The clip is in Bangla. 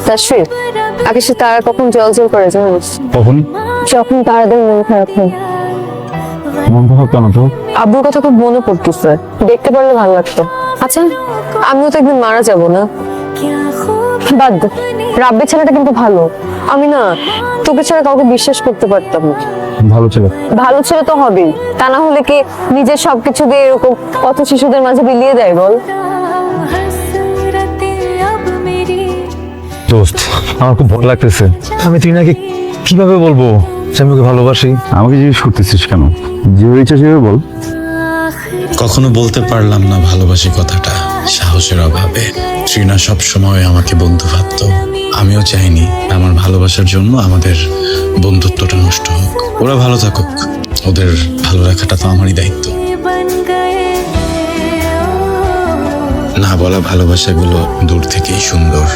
তাশরিফ, আকাশে তারা কখন জল করে জানিস? কখন? যখন তারাদের মন খারাপ হয়। মন খারাপ কেন তো? আব্বুর কথা খুব মনে পড়তেছে, দেখতে পারলে ভালো লাগতো। আচ্ছা, আমিও তো একদিন মারা যাব না? বাদ দে, রাব্বি ছেলেটা কিন্তু ভালো। আমি না তোকে ছাড়া কাউকে বিশ্বাস করতে পারতাম না। ভালো ছেলে। ভালো ছেলে তো হবেই, তা না হলে কি নিজের সবকিছু দিয়ে এরকম কত শিশুদের মাঝে বিলিয়ে দেয় বল? দোস্ত, আমার খুব ভয় লাগতেছে। আমি ত্রিনাকে কিভাবে বলবো যে আমি ওকে ভালোবাসি? আমাকে জিজ্ঞেস করতেছিস কেন? যেভাবে ইচ্ছা সেভাবে বল। কখনো বলতে পারলাম না ভালোবাসি কথাটা সাহসের অভাবে। ত্রিনা সব সময় আমাকে বন্ধু ভাবত। আমিও চাইনি আমার ভালোবাসার জন্য আমাদের বন্ধুত্বটা নষ্ট হোক। ওরা ভালো থাকুক, ওদের ভালো রাখাটা তো আমারই দায়িত্ব। না বলা ভালোবাসাগুলো দূর থেকেই সুন্দর।